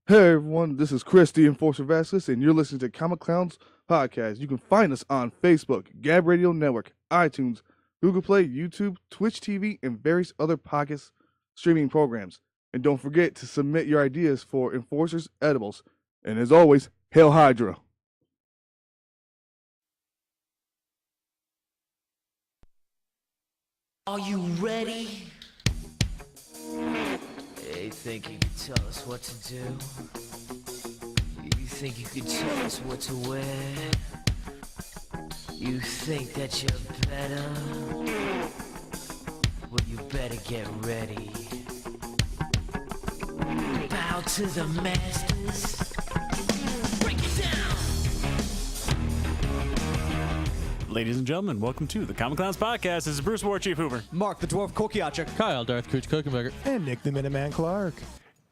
Hey everyone, this is Chris, the Enforcer Vasquez, and you're listening to Comic Clowns Podcast. You can find us on Facebook, Gab Radio Network, iTunes, Google Play, YouTube, Twitch TV, and various other podcast streaming programs. And don't forget to submit your ideas for Enforcers Edibles. And as always, Hail Hydra! Are you ready? You think you can tell us what to do? You think you can tell us what to wear? You think that you're better? Well, you better get ready. Bow to the masters. Break it down! Ladies and gentlemen, welcome to the Comic Clowns Podcast. This is Bruce War Chief Hoover. Mark the Dwarf Kokiachik. Kyle, Darth Cooch Kokenberger. And Nick the Minuteman Clark.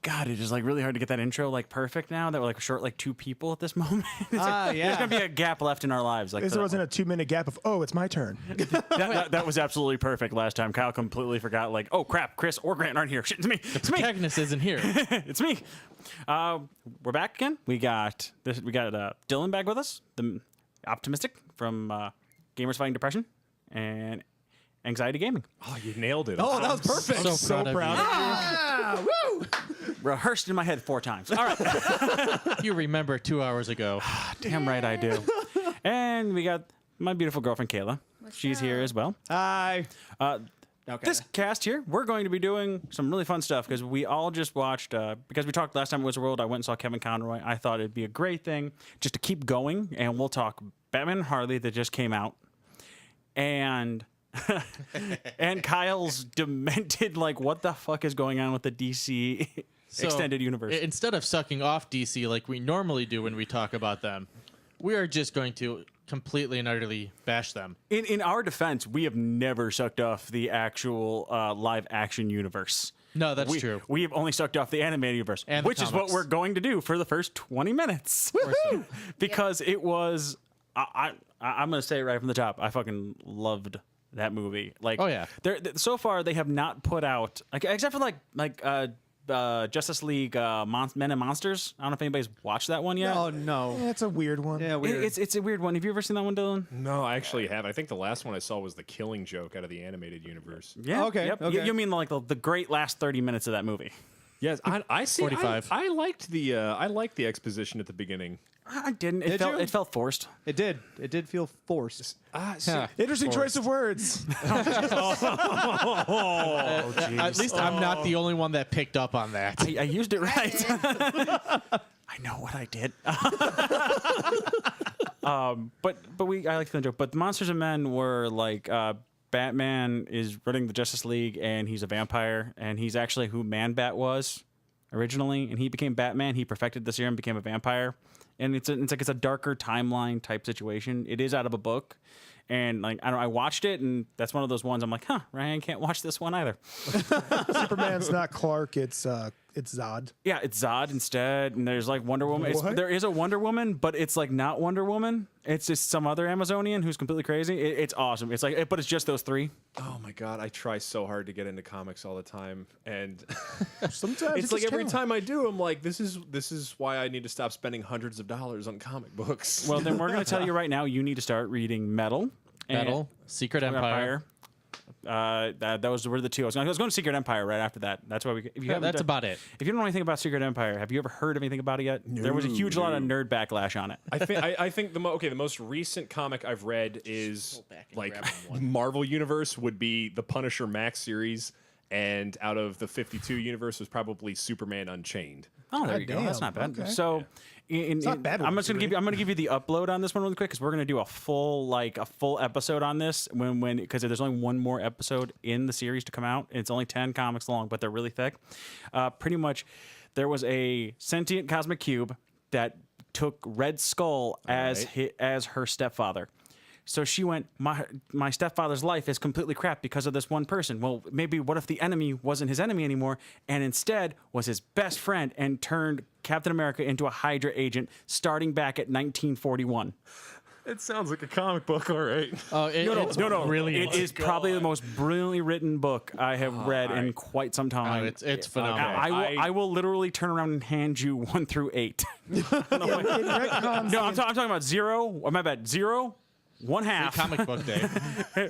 God, it is like really hard to get that intro like perfect now that we're like short like two people at this moment. Yeah. There's gonna be a gap left in our lives. Like There wasn't a 2-minute gap of, oh, it's my turn. that was absolutely perfect last time. Kyle completely forgot like, oh crap, Chris or Grant aren't here. Shit, it's me. It's me. Protagonist isn't here. It's me. We're back again. We got Dylan back with us, the optimistic from Gamers Fighting Depression and Anxiety Gaming. Oh, you nailed it. Oh, that was perfect. So proud of you. Woo! Rehearsed in my head 4 times. All right. You remember 2 hours ago. Damn right I do. And we got my beautiful girlfriend, Kayla. She's here as well. Hi. This cast here, we're going to be doing some really fun stuff because we all just watched, because we talked last time it was World, I went and saw Kevin Conroy. I thought it'd be a great thing just to keep going, and we'll talk Batman and Harley that just came out. And... and Kyle's demented, like, what the fuck is going on with the DC extended universe? Instead of sucking off DC like we normally do when we talk about them, we are just going to completely and utterly bash them. In our defense, we have never sucked off the actual live action universe. No, that's true. We have only sucked off the animated universe, And the which is what comics. we're going to do for the first 20 minutes. Because it was, I'm going to say it right from the top, I fucking loved that movie. Like, oh yeah. So far they have not put out, like, except for like Justice League Men and Monsters. I don't know if anybody's watched that one yet. Oh, no. Yeah, it's a weird one. Yeah, weird. It's a weird one. Have you ever seen that one, Dylan? No, I actually have. I think the last one I saw was the Killing Joke out of the animated universe. Yeah. Okay, Yep. okay. You mean like the great last 30 minutes of that movie? Yes, I see. 45. I liked the exposition at the beginning. I didn't. Did you? It felt forced. It did. It did feel forced. See, Interesting choice of words. At least I'm not the only one that picked up on that. I used it right. I know what I did. But I like the joke. But the Monsters and Men were like Batman is running the Justice League and he's a vampire and he's actually who Man-Bat was originally, and he became Batman. He perfected the serum, became a vampire, and it's a darker timeline type situation. It is out of a book. And like I watched it, and that's one of those ones I'm like, Ryan can't watch this one either. Superman's not Clark. It's Zod. Yeah, it's Zod instead, and there's like Wonder Woman. What? There is a Wonder Woman, but it's like not Wonder Woman. It's just some other Amazonian who's completely crazy. It's awesome. It's like, but it's just those 3. Oh my god, I try so hard to get into comics all the time, and Sometimes it's like every talent. time I do, I'm like, this is why I need to stop spending hundreds of dollars on comic books. Well, then we're gonna tell you right now. You need to start reading Metal. Metal, Secret Empire. Those were the 2. I was going to Secret Empire right after that. That's why we. If you haven't That's done- about it. If you don't know anything about Secret Empire, have you ever heard anything about it yet? There was a huge lot of nerd backlash on it. I think the most recent comic I've read is like Marvel Universe would be the Punisher Max series, and out of the 52 universe was probably Superman Unchained. Oh, there you go. That's damn, not bad. okay. So, not bad I'm when just gonna give you. I'm gonna give you the upload on this one really quick because we're gonna do a full episode on this because there's only one more episode in the series to come out. It's only 10 comics long, but they're really thick. Pretty much, there was a sentient cosmic cube that took Red Skull as her stepfather. So she went, my stepfather's life is completely crap because of this one person. Well, maybe what if the enemy wasn't his enemy anymore and instead was his best friend and turned Captain America into a Hydra agent starting back at 1941? It sounds like a comic book, all right. Oh, it's brilliant. It is probably the most brilliantly written book I have read in quite some time. It's phenomenal. I will literally turn around and hand you 1 through 8. It retcons No, I'm talking about 0. My bad. 0, 1/2. Comic book day.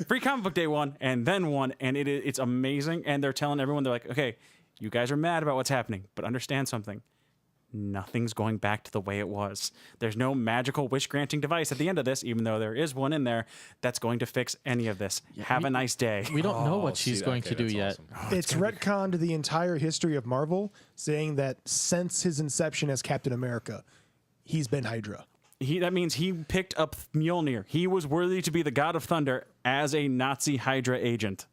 Free comic book day 1, and then 1, and it's amazing. And they're telling everyone, they're like, okay, you guys are mad about what's happening, but understand something. Nothing's going back to the way it was. There's no magical wish-granting device at the end of this, even though there is one in there that's going to fix any of this. Have a nice day. We don't know what she's going to do yet. It's retconned the entire history of Marvel, saying that since his inception as Captain America, he's been Hydra. That means he picked up Mjolnir. He was worthy to be the God of Thunder as a Nazi Hydra agent.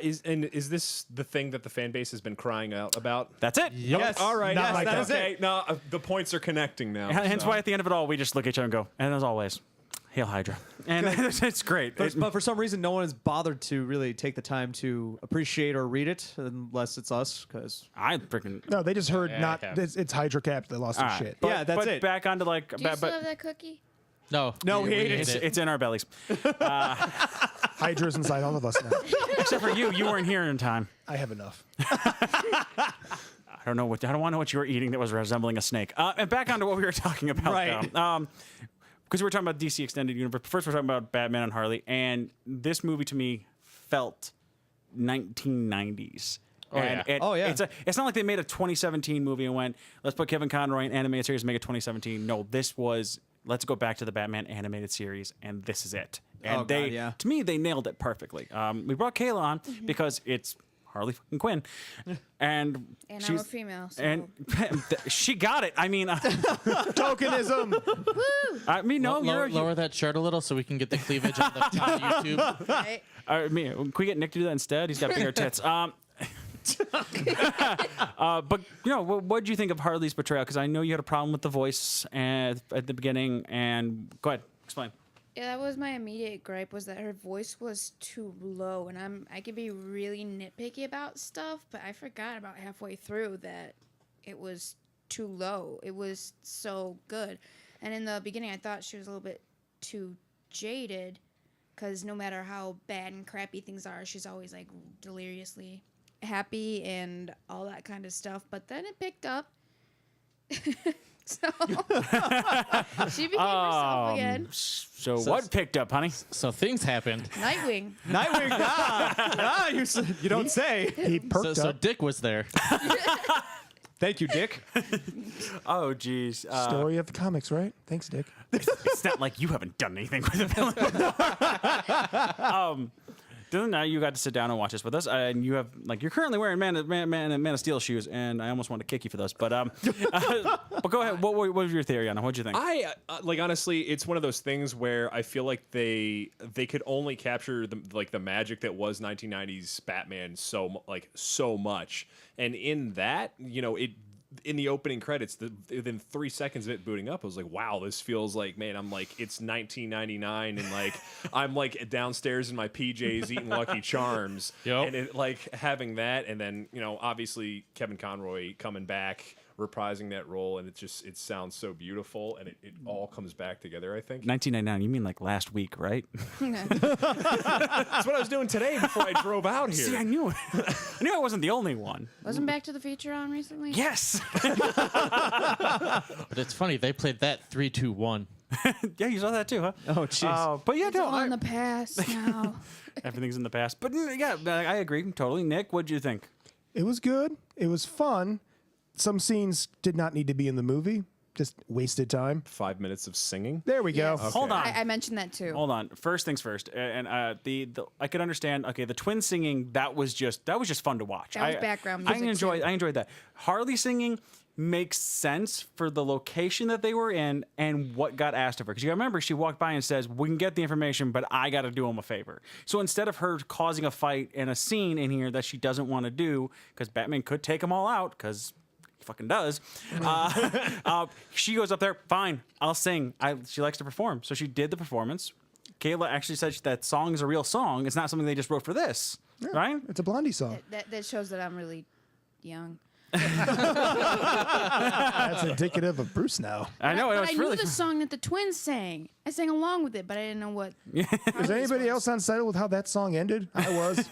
Is this the thing that the fan base has been crying out about? That's it. Yes. All right. Not Yes, like that that. is it. No, the points are connecting now. Hence why at the end of it all, we just look at each other and go, and as always, Hail Hydra. And it's great. But for some reason, no one has bothered to really take the time to appreciate or read it, unless it's us. Because I freaking... No, they just heard Yeah, not. I have. It's Hydra Cap that lost their All right. shit. yeah, that's but it. back onto like... Do you still have that cookie? No, No, he ate it's, it. it's in our bellies. Hydra's inside all of us now. Except for you. You weren't here in time. I have enough. I don't want to know what you were eating that was resembling a snake. And back onto what we were talking about, Right. though. Because we were talking about DC Extended Universe. First, we're talking about Batman and Harley, and this movie to me felt 1990s. And yeah. It's not like they made a 2017 movie and went, let's put Kevin Conroy in animated series and make it 2017. No, this was, let's go back to the Batman animated series, and this is it. And to me, they nailed it perfectly. We brought Kayla on because it's Harley fucking Quinn, and And she's I'm a female. So. and she got it. I mean, Tokenism. I mean, no, lower that shirt a little so we can get the cleavage on YouTube. Right? I mean, can we get Nick to do that instead? He's got bigger tits. But what did you think of Harley's portrayal? Because I know you had a problem with the voice at the beginning. And go ahead, explain. Yeah, that was my immediate gripe, was that her voice was too low, and I can be really nitpicky about stuff, but I forgot about halfway through that it was too low. It was so good. And in the beginning, I thought she was a little bit too jaded, because no matter how bad and crappy things are, she's always like deliriously happy and all that kind of stuff. But then it picked up. So she became herself again. So what picked up, honey? So things happened. Nightwing. Nightwing. You don't say. He perked So up. Dick was there. Thank you, Dick. Oh, geez. Story of the comics, right? Thanks, Dick. It's not like you haven't done anything with the villain. Dylan, now you got to sit down and watch this with us, and you have you're currently wearing Man of Steel shoes, and I almost want to kick you for those. But but go ahead. What was your theory on it? What'd you think? I honestly, it's one of those things where I feel like they could only capture the magic that was 1990s Batman so much, and in that, in the opening credits, within 3 seconds of it booting up, I was like, wow, this feels like, man, I'm like, it's 1999, and I'm like downstairs in my PJs eating Lucky Charms. Yep. And it, having that, and then, obviously Kevin Conroy coming back, reprising that role, and it sounds so beautiful, and it all comes back together, I think. 1999. You mean like last week, right? That's what I was doing today before I drove out here. See, I knew it. I knew I wasn't the only one. Wasn't Back to the Future on recently? Yes. But it's funny, they played that 3-2-1. Yeah, you saw that too, huh? Oh, jeez. But yeah, It's no, all in the past now. everything's in the past. But yeah, I agree totally. Nick, what'd you think? It was good. It was fun. Some scenes did not need to be in the movie. Just wasted time. 5 minutes of singing. There we go. Yes. Hold on. I mentioned that too. Hold on. First things first, and the I could understand. Okay, the twin singing that was just fun to watch. That was background music, I enjoyed that. Harley singing makes sense for the location that they were in and what got asked of her. Because you gotta remember, she walked by and says, "We can get the information, but I got to do them a favor." So instead of her causing a fight and a scene in here that she doesn't want to do, because Batman could take them all out, because fucking does. She goes up there, fine, I'll sing. She likes to perform, so she did the performance. Kayla actually said that song is a real song. It's not something they just wrote for this, right? It's a Blondie song. That shows that I'm really young. That's indicative of Bruce now. I know. But It was I really knew the song that the twins sang. I sang along with it, but I didn't know what. Is anybody else unsettled with how that song ended? I was.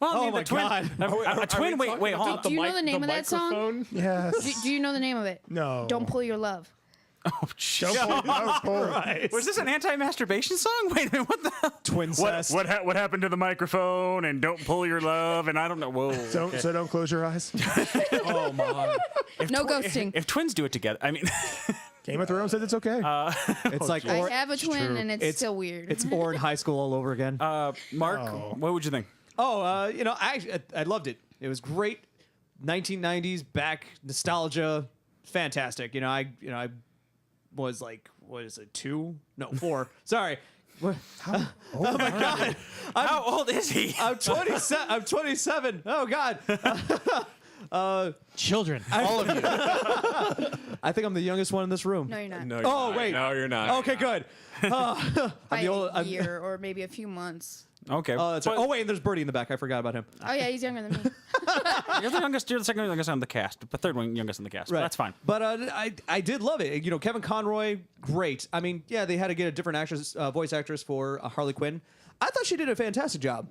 Well, I Oh mean, my the twin, God. a twin. Wait, hold on. Do you know the name of that song? Yes. Do you know the name of it? No. Don't Pull Your Love. Was this an anti-masturbation song? Wait a minute, what the hell? Twin cest. What happened to the microphone? And don't pull your love. And I don't know. Whoa. So don't close your eyes. Oh my! No ghosting. If twins do it together, I mean, Game of Thrones said it's okay. It's like I have a twin, and it's still weird. It's Or in high school all over again. Mark, what would you think? I loved it. It was great. 1990s back nostalgia, fantastic. I was like, what is it, 2? No, 4. Sorry. What? Oh my God! How old is he? I'm 27. I'm 27. Oh God! Children, all of you. I think I'm the youngest one in this room. No, you're not. No, you're Oh, not. wait. No, you're not. Okay, good. By I'm- a year or maybe a few months. Okay. That's right. Oh wait, and there's Birdie in the back. I forgot about him. Oh yeah, he's younger than me. You're the youngest. You're the second youngest on the cast. The third one youngest on the cast. But that's fine. But I did love it. Kevin Conroy, great. I mean, yeah, they had to get a different actress, voice actress for Harley Quinn. I thought she did a fantastic job.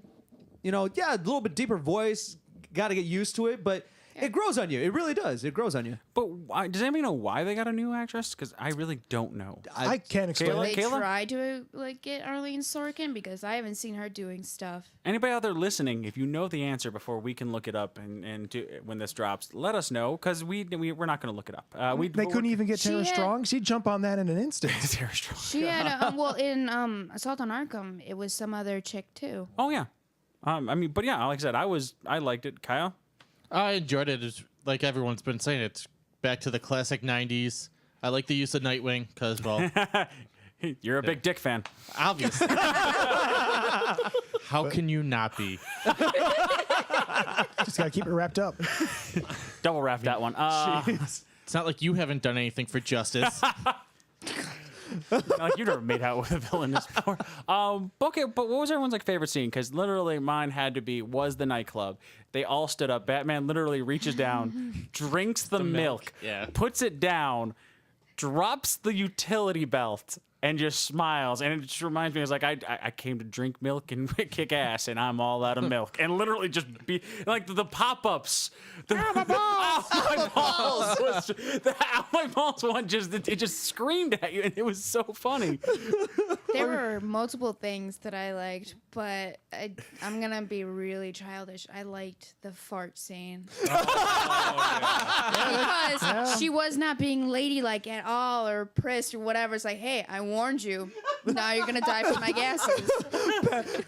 Yeah, a little bit deeper voice. Got to get used to it, but it grows on you. It really does. It grows on you. But does anybody know why they got a new actress? Because I really don't know. I can't explain Kayla? it. They Kayla? tried to get Arlene Sorkin because I haven't seen her doing stuff. Anybody out there listening, if you know the answer before we can look it up and do, when this drops, let us know because we're not going to look it up. They couldn't even get She Tara had- Strong. She'd jump on that in an instant. Tara Strong. She had in Assault on Arkham, it was some other chick too. Oh yeah. But yeah, like I said, I liked it. Kyle. I enjoyed it. It's like everyone's been saying, it's back to the classic 90s. I like the use of Nightwing because, well, You're a big Dick fan. obviously. How can you not be? Just gotta keep it wrapped up. Double wrap that one. It's not like you haven't done anything for justice. Like you've never made out with a villain this before. Okay, but what was everyone's favorite scene? Because literally mine had to be was the nightclub. They all stood up. Batman literally reaches down, drinks the milk, yeah. puts it down, drops the utility belt, and just smiles. And it just reminds me, it's like I came to drink milk and kick ass, and I'm all out of milk. And literally just be like the pop-ups. My balls! My balls! My balls one it just screamed at you, and it was so funny. There were multiple things that I liked, but I'm gonna be really childish. I liked the fart scene because she was not being ladylike at all or prissed or whatever. It's like, hey, I warned you. Now you're gonna die from my gases.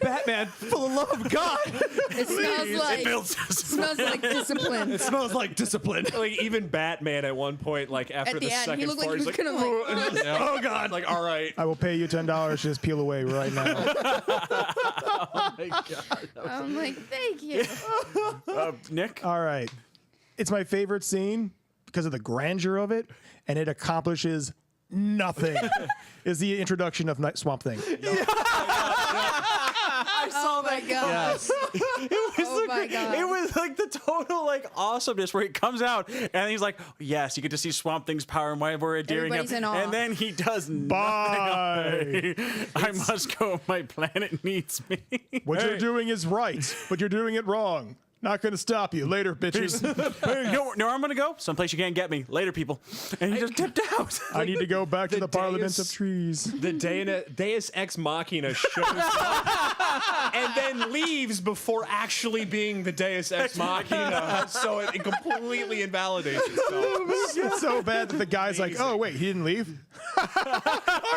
Batman, for the love of God, It smells like discipline. it smells like discipline. Like even Batman at one point, like after At the the end, second he looked like fart, he he's was like, gonna like. oh god, like all right. I will pay you $10 to just peel away right now. I'm like, thank you. Nick? All right. It's my favorite scene because of the grandeur of it, and it accomplishes nothing. Is the introduction of Swamp Thing. I saw my that. God. Yes. Oh my God. It was like the total awesomeness where he comes out and he's like, yes, you get to see Swamp Thing's power and why we're adhering him. Everybody's in awe. And then he does Bye. nothing. I must go. My planet needs me. What you're doing is right, but you're doing it wrong. Not going to stop you. Later, bitches. You know where I'm going to go? Someplace you can't get me. Later, people. And he just dipped out. I need to go back to the Parliament Deus- of Trees. The Deus Ex Machina shows up and then leaves before actually being the Deus Ex Machina, so it completely invalidates itself. It's so bad that the guy's like, oh, wait, he didn't leave? All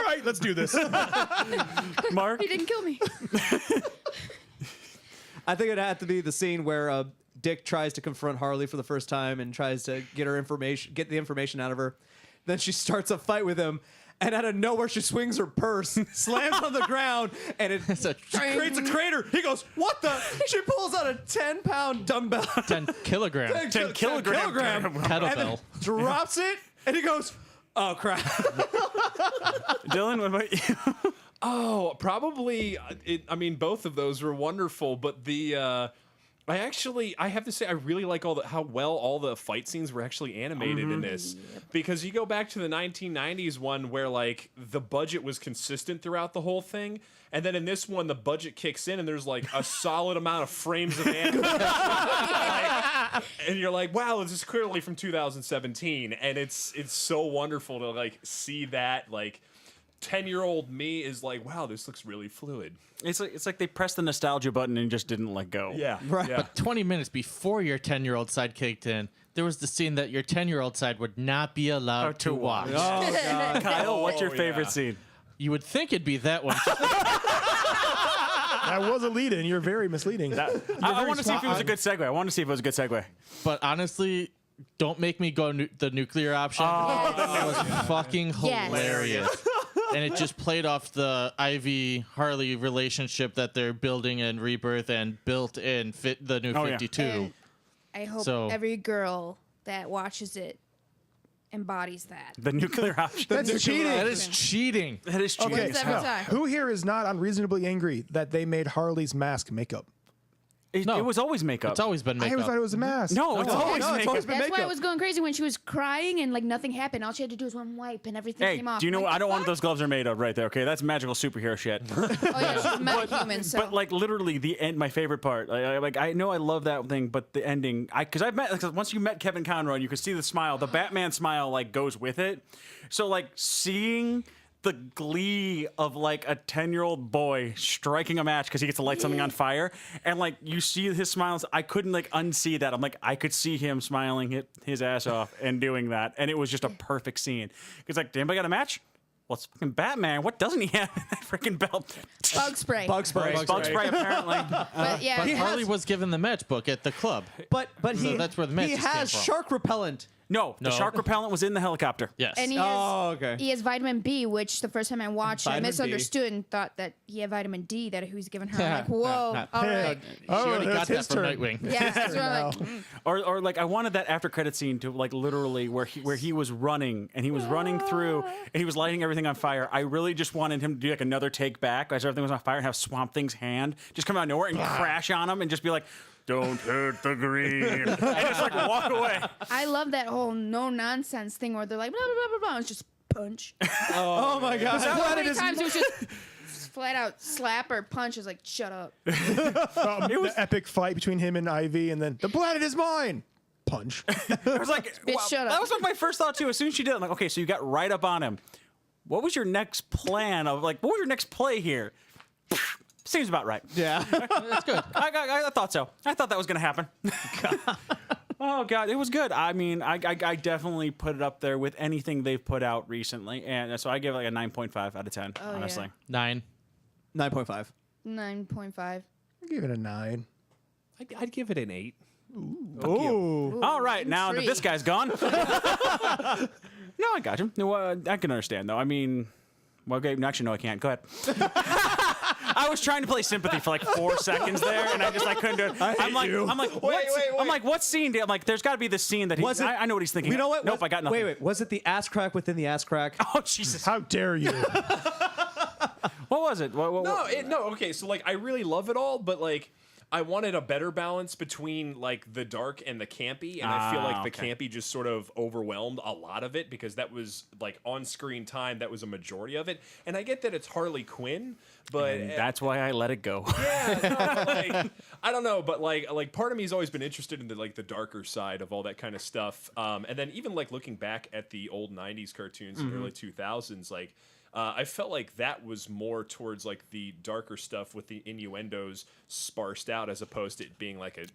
right, let's do this. Mark? He didn't kill me. I think it'd have to be the scene where Dick tries to confront Harley for the first time and tries to get the information out of her. Then she starts a fight with him, and out of nowhere she swings her purse, slams on the ground, and it creates a crater. He goes, "What the?" She pulls out a 10-pound dumbbell, 10 kilogram 10 kilogram kettlebell. and then drops it, and he goes, "Oh crap!" Dylan, what about you? Oh, probably. I mean, both of those were wonderful, but the I have to say, I really like how well all the fight scenes were actually animated in this, because you go back to the 1990s one where like the budget was consistent throughout the whole thing, and then in this one the budget kicks in and there's like a solid amount of frames of animation, and you're like, wow, this is clearly from 2017, and it's so wonderful to like see that like. 10-year-old me is like, wow, this looks really fluid. It's like they pressed the nostalgia button and just didn't let go. Yeah, Right. Yeah. But 20 minutes before your 10-year-old side kicked in, there was the scene that your 10-year-old side would not be allowed to watch. Oh god. Kyle, what's your Oh, favorite yeah. scene? You would think it'd be that one. That was a lead-in. You're very misleading. I want to see if it was a good segue. I want to see if it was a good segue. But honestly, don't make me go the nuclear option. Oh, That was fucking Yes. hilarious. And it just played off the Ivy Harley relationship that they're building in Rebirth and built in the new Oh, yeah. 52. And I hope So- every girl that watches it embodies that. The nuclear option. That's cheating. That is cheating. That is cheating. Okay, Once every now, time. who here is not unreasonably angry that they made Harley's mask makeup? No. It was always makeup. It's always been I makeup. always thought it was a mask. No, it's always no, it's makeup. always been That's why I makeup. was going crazy when she was crying and like nothing happened. All she had to do was one wipe and everything Hey, came off. do you know Like, what? I don't the want what those fuck? gloves are made of right there, okay? That's magical superhero shit. Oh yeah, she's metahuman. So But like literally the end, my favorite part. I know I love that thing, but the ending, because once you met Kevin Conroy, and you could see the smile. The Batman smile like goes with it. So like seeing the glee of like a 10-year-old boy striking a match because he gets to light something on fire, and like you see his smiles. I couldn't like unsee that. I'm like, I could see him smiling his ass off and doing that, and it was just a perfect scene. Because like, did anybody got a match? Well, it's fucking Batman. What doesn't he have in that freaking belt? bug spray. Bug spray. Bug spray, apparently. But yeah, But He Harley has- was given the match book at the club. But So he that's where the he matches came has from. shark repellent. No, the No. shark repellent was in the helicopter. Yes. and he has, Oh, okay. he has vitamin B, which the first time I watched, I Vitamin B. misunderstood and thought that he had vitamin D that he was giving her. I'm like, whoa, all right. She already got that's his that from turn. Nightwing. Yeah, that's what I'm like. Or like I wanted that after credit scene to like literally where he was running and he was running through and he was lighting everything on fire. I really just wanted him to do like another take back as everything was on fire and have Swamp Thing's hand just come out of nowhere and crash on him and just be like, "Don't hurt the green," and just like walk away. I love that whole no nonsense thing where they're like blah blah blah blah blah. It's just punch. Oh my god. How many times it was just flat out slap or punch? Is like shut up. The epic fight between him and Ivy, and then the planet is mine. Punch. I was like, Bitch, shut up. That was like my first thought too. As soon as she did it, I'm like, okay, so you got right up on him. What was your next plan of like? What was your next play here? Seems about right. Yeah. That's good. I thought so. I thought that was going to happen. Oh God, it was good. I mean, I definitely put it up there with anything they've put out recently, and so I give it like a 9.5 out of 10. Oh, honestly, yeah. 9. 9.5. 9.5. I give it a 9. I'd give it an 8. Ooh. all right. Now that free. this guy's gone, no, I got you. No, I can understand though. I mean, well, okay, actually, no, I can't. Go ahead. I was trying to play sympathy for like 4 seconds there, and I couldn't do it. I'm like, what scene? I'm like, there's got to be the scene that he. Was it- I know what he's thinking. You know what? Nope, I got nothing. Wait. Was it the ass crack within the ass crack? Oh Jesus! How dare you? What was it? No, okay, so like I really love it all, but like I wanted a better balance between like the dark and the campy, and I feel like the okay. campy just sort of overwhelmed a lot of it because that was like on-screen time, that was a majority of it. And I get that it's Harley Quinn, but And that's why I let it go. yeah, no, but, like, I don't know, but like part of me has always been interested in the darker side of all that kind of stuff. And then even like looking back at the old '90s cartoons and early 2000s, like. I felt like that was more towards like the darker stuff with the innuendos sparsed out, as opposed to it being like an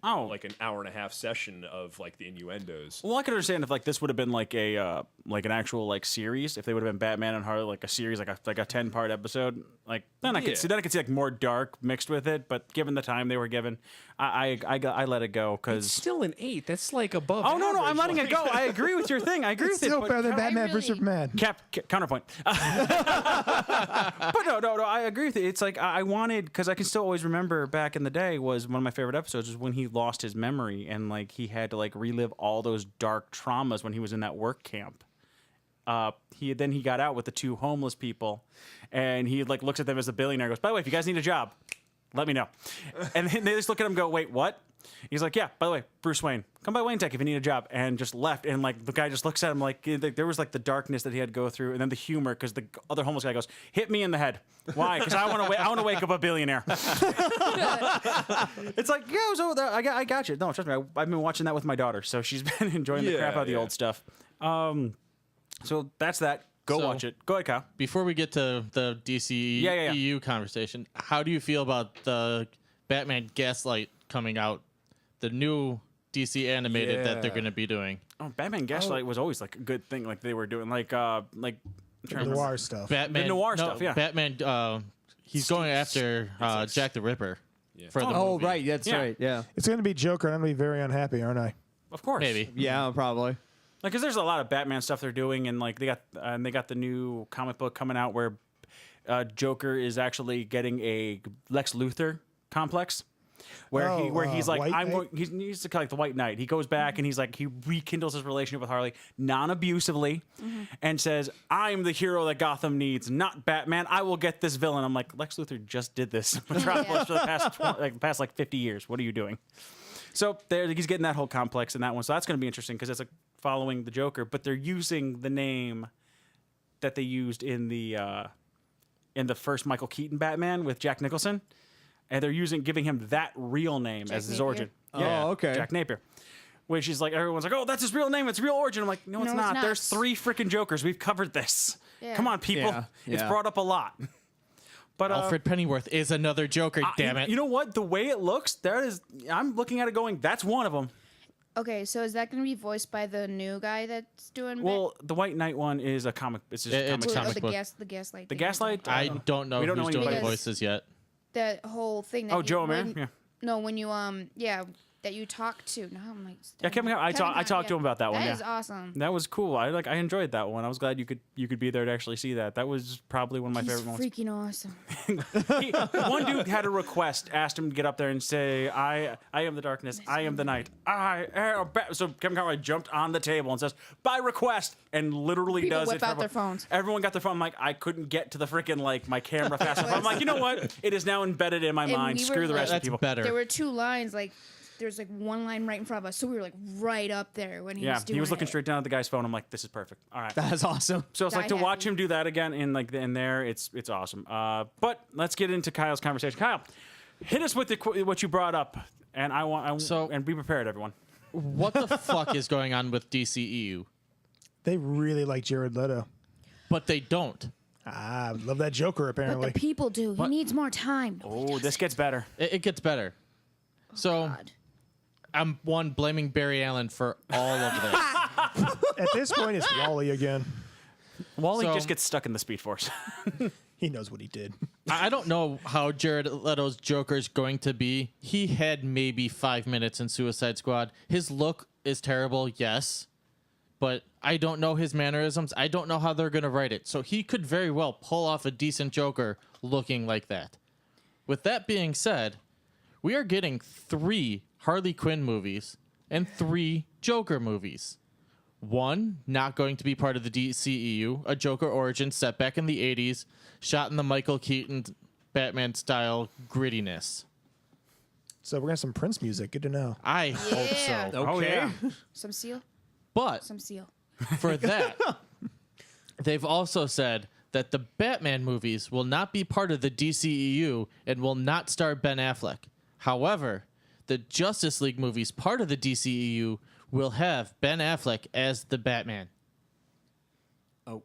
hour and a half session of like the innuendos. Well, I could understand if like this would have been like a like an actual like series. If they would have been Batman and Harley, like a series, like a 10-part episode, like then I could see like more dark mixed with it. But given the time they were given, I let it go because. Still an 8. That's like above. Oh no, I'm average. letting it go. I agree with your thing. I agree It's with still it. better than I Batman really- vs Superman. Counterpoint. But no, I agree with it. It's like I wanted, because I can still always remember back in the day was one of my favorite episodes was when he lost his memory and like he had to like relive all those dark traumas when he was in that work camp. He got out with the 2 homeless people, and he like looks at them as a billionaire. And goes, by the way, if you guys need a job, let me know. And then they just look at him and go, wait, what? He's like, yeah, by the way, Bruce Wayne, come by Wayne Tech if you need a job. And just left. And like the guy just looks at him like there was like the darkness that he had to go through. And then the humor, because the other homeless guy goes, hit me in the head. Why? Because I want to wake up a billionaire. It's like, yeah, I was over there. I got you. No, trust me. I've been watching that with my daughter. So she's been enjoying the crap out of the old stuff. So that's that. Go watch it. Go ahead, Kyle. Before we get to the DC EU conversation, how do you feel about the Batman Gaslight coming out? The new DC animated that they're going to be doing. Oh, Batman Gaslight was always like a good thing. Like they were doing like Noir stuff. Batman, The noir stuff, yeah. Batman, he's going after Jack the Ripper. For the Oh, movie. right. That's Yeah. right. Yeah. It's going to be Joker, and I'm going to be very unhappy, aren't I? Of course. Maybe. Yeah, probably. Like, because there's a lot of Batman stuff they're doing, and like they got the new comic book coming out where Joker is actually getting a Lex Luthor complex. Where he's like, he's to kind of like the White Knight. He goes back and he's like, he rekindles his relationship with Harley non-abusively and says, I'm the hero that Gotham needs, not Batman. I will get this villain. I'm like, Lex Luthor just did this in Metropolis for the past 50 years. What are you doing? So he's getting that whole complex in that one. So that's going to be interesting because it's like following the Joker, but they're using the name that they used in the first Michael Keaton Batman with Jack Nicholson. And they're giving him that real name as his Napier? origin. Oh, okay. Jack Napier. Which is like, everyone's like, oh, that's his real name. It's real origin. I'm like, no, it's not. There's 3 freaking Jokers. We've covered this. Yeah. Come on, people. Yeah, It's yeah. brought up a lot. But Alfred Pennyworth is another Joker, damn it. You know what? The way it looks, I'm looking at it going, that's one of them. Okay, so is that going to be voiced by the new guy that's doing? Well, the White Knight one is a comic. It's just a It's comic. a comic book. the gaslight. The thing. Gaslight? I don't know We don't know who's doing the anybody. voices yet. That whole thing. That Oh, you, Joe Amir? when- Yeah. No, when you that you talk to. No, I'm like. Yeah, Kevin, I talked to him about that one. That Yeah. is awesome. That was cool. I enjoyed that one. I was glad you could be there to actually see that. That was probably one of my He's favorite moments. freaking awesome. One dude had a request, asked him to get up there and say, I am the darkness, I am the night. So Kevin Conroy jumped on the table and says, by request, and literally People does whip it. for out their everyone. phones. Everyone got their phone. I'm like, I couldn't get to the freaking my camera fast enough. I'm like, you know what? It is now embedded in my And mind. we Screw were the rest That's of the people. better. There were 2 lines like. There's like one line right in front of us, so we were like right up there when he Yeah, was doing he was looking it. straight down at the guy's phone. I'm like, this is perfect. All right. That's awesome. So it's like to Die watch happy. him do that again in there. It's awesome. But let's get into Kyle's conversation. Kyle, hit us with what you brought up, and and be prepared, everyone. What the fuck is going on with DCEU? They really like Jared Leto. But they don't. Ah, love that Joker, But apparently. the people do. He needs more time. Oh, this gets better. It gets better. So God. I'm blaming Barry Allen for all of this. At this point, it's Wally again. Wally So- just gets stuck in the Speed Force. He knows what he did. I don't know how Jared Leto's Joker's going to be. He had maybe 5 minutes in Suicide Squad. His look is terrible, yes. But I don't know his mannerisms. I don't know how they're going to write it. So he could very well pull off a decent Joker looking like that. With that being said, we are getting 3 Harley Quinn movies and 3 Joker movies. 1 not going to be part of the DCEU, a Joker origin set back in the 80s, shot in the Michael Keaton Batman style grittiness. So we're going to have some Prince music. Good to know. I hope Yeah. so. Oh, yeah. Some seal. But Some seal. for that, they've also said that the Batman movies will not be part of the DCEU and will not star Ben Affleck. However, the Justice League movies, part of the DCEU, will have Ben Affleck as the Batman.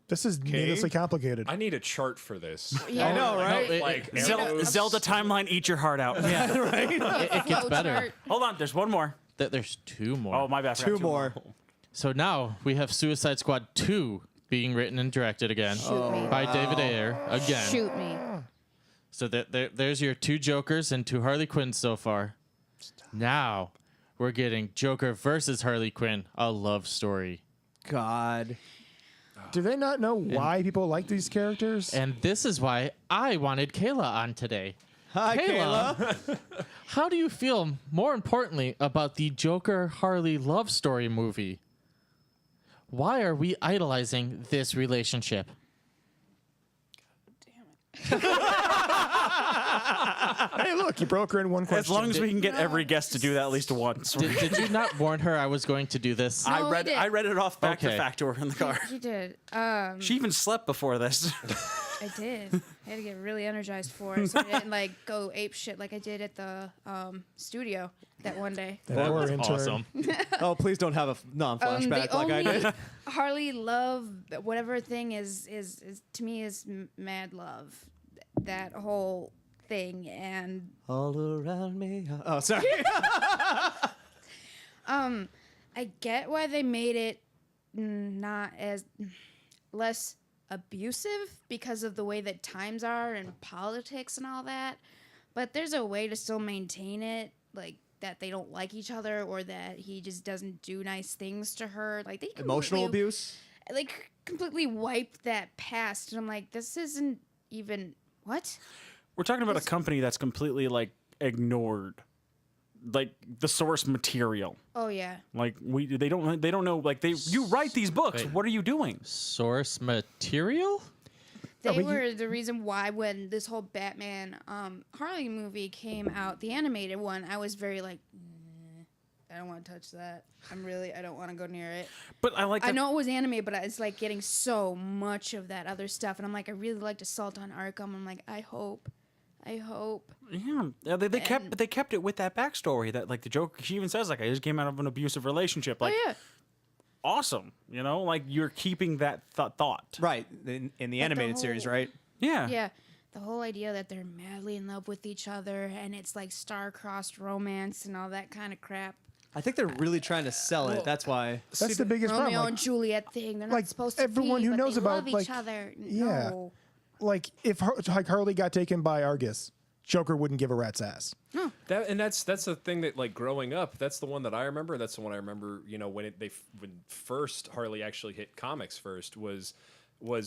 This is needlessly complicated. I need a chart for this. Yeah. I know, right? No, Like Zelda timeline, eat your heart out. Yeah, right? It gets Flow better. chart. Hold on, there's one more. There's 2 more. Oh, my bad. I forgot 2 more. So now we have Suicide Squad 2 being written and directed again Shoot me. by David Ayer again. Shoot me. So there's your 2 Jokers and 2 Harley Quinns so far. Now we're getting Joker versus Harley Quinn, a love story. God. Do they not know why people like these characters? And this is why I wanted Kayla on today. Hi, Kayla. How do you feel, more importantly, about the Joker Harley love story movie? Why are we idolizing this relationship? Hey, look, you broke her in one question. As long as we can get every guest to do that at least once. Did you not warn her I was going to do this? No, I he read did. it off back to Okay. fact to her in the car. You did. She even slept before this. I did. I had to get really energized for it, so I didn't like go ape shit like I did at the studio that one day. That poor That's intern. awesome. Oh, please don't have a non-flashback The like I only did. Harley love, whatever thing is to me is mad love. That whole thing, and All around me. Oh, sorry. I get why they made it not as less abusive because of the way that times are and politics and all that. But there's a way to still maintain it, like that they don't like each other or that he just doesn't do nice things to her. Like they Emotional completely- abuse. like completely wiped that past, and I'm like, this isn't even what. We're talking about a company that's completely like ignored like the source material. Oh yeah. Like they don't know like you write these books. Wait. What are you doing? Source material? They were the reason why when this whole Batman Harley movie came out, the animated one, I was very like, I don't want to touch that. I don't want to go near it. But I like I that- know it was animated, but it's like getting so much of that other stuff, and I'm like, I really liked Assault on Arkham. I'm like, I hope. Yeah, they kept it with that backstory that like the Joker. She even says like I just came out of an abusive relationship. Like Oh yeah. awesome, like you're keeping that thought. Right. In the animated whole- series, right? Yeah. Yeah. The whole idea that they're madly in love with each other and it's like star-crossed romance and all that kind of crap. I think they're really trying to sell it. That's why. That's the biggest Romeo problem. and Juliet thing. They're not like, supposed to everyone be, who but knows they about, love each like- other. yeah. No. Like if like Harley got taken by Argus, Joker wouldn't give a rat's ass. That's the thing that like growing up, that's the one that I remember. That's the one I remember. When first Harley actually hit comics first was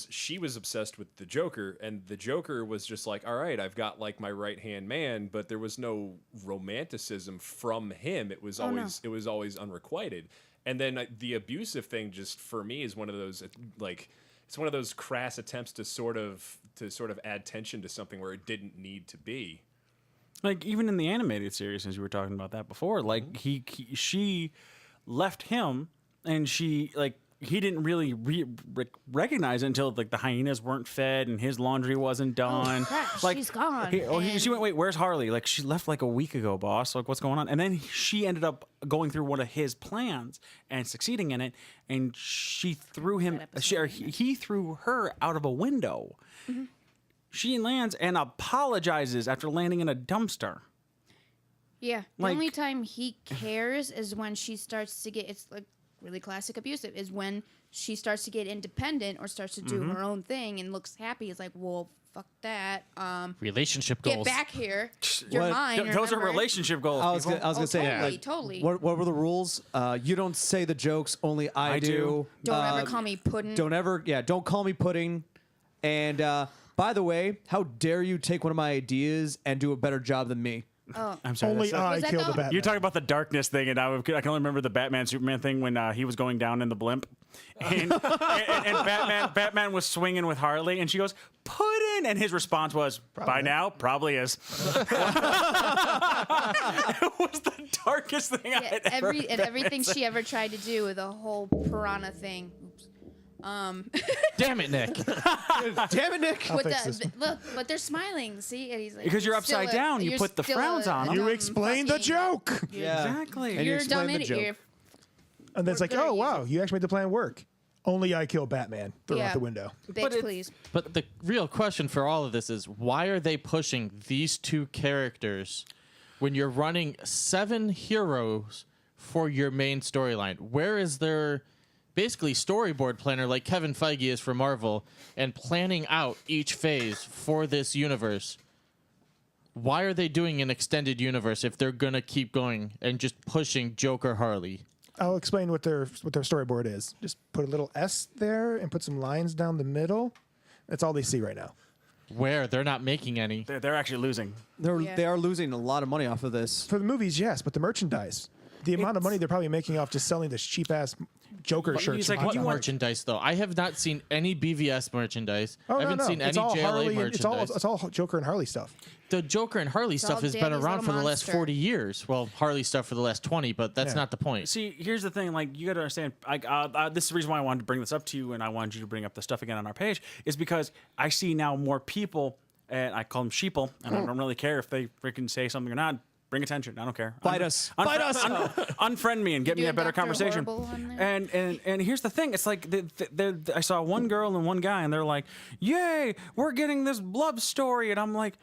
she was obsessed with the Joker, and the Joker was just like, all right, I've got like my right hand man, but there was no romanticism from him. It was always unrequited. And then the abusive thing, just for me, is one of those like it's one of those crass attempts to sort of add tension to something where it didn't need to be. Like even in the animated series, since you were talking about that before, like she left him, and he didn't really recognize it until like the hyenas weren't fed and his laundry wasn't done. crap, like she's gone. She went, wait, where's Harley? Like she left like a week ago, boss. Like what's going on? And then she ended up going through one of his plans and succeeding in it, and she threw him. He threw her out of a window. Mm-hmm. She lands and apologizes after landing in a dumpster. Yeah. The Like- only time he cares is when she starts to get, it's like really classic abusive, is when she starts to get independent or starts to do Mm-hmm. her own thing and looks happy. It's like, well, fuck that. Relationship Get goals. back here. You're What? mine. Those are remember? relationship goals. I was people. gonna say, totally, like, totally. What were the rules? You don't say the jokes. Only I do. Don't ever call me pudding. Don't call me pudding. And by the way, how dare you take one of my ideas and do a better job than me? I'm sorry. Only that's- I Was that killed the the- Batman. You're talking about the darkness thing, and I can only remember the Batman Superman thing when he was going down in the blimp, and Batman was swinging with Harley, and she goes pudding, and his response was by now probably is. It was the darkest thing I Yeah, had ever. everything she ever tried to do with the whole piranha thing. Oops. Damn it, Nick. Damn it, Nick! With fix this. look, but they're smiling. See, and he's like, Because you're still upside down, you you're put the still frowns on 'em. You dumb explained the fucking- joke. Yeah. Exactly. And you You're a explained dumb the idiot. joke. You're- And then it's like, Very oh easy. wow, you actually made the plan work. Only I killed Batman. Throw it Yeah. out the window. Bitch, please. But the real question for all of this is why are they pushing these two characters when you're running 7 heroes for your main storyline? Where is their basically storyboard planner like Kevin Feige is for Marvel and planning out each phase for this universe? Why are they doing an extended universe if they're going to keep going and just pushing Joker Harley? I'll explain what their storyboard is. Just put a little S there and put some lines down the middle. That's all they see right now. Where they're not making any. They're actually losing. They are losing a lot of money off of this. For the movies, yes, but the merchandise. The amount of money they're probably making off just selling this cheap ass Joker shirts. he's like, from what What Hot Topic. merchandise though? I have not seen any BVS merchandise. Oh, I haven't no. seen It's any all JLA Harley. merchandise. It's all Joker and Harley stuff. The Joker and Harley all stuff has been Daddy's around Little for the last Monster. 40 years. Well, Harley stuff for the last 20, but that's Yeah. not the point. See, here's the thing. Like, you got to understand. This is the reason why I wanted to bring this up to you, and I wanted you to bring up the stuff again on our page, is because I see now more people, and I call them sheeple, and I don't really care if they freaking say something or not. Bring attention. I don't care. Bite us. Bite us. Unfriend me and get me doing a better Dr. conversation. Horrible on there? And here's the thing. It's like I saw one girl and one guy, and they're like, "Yay, we're getting this love story," and I'm like,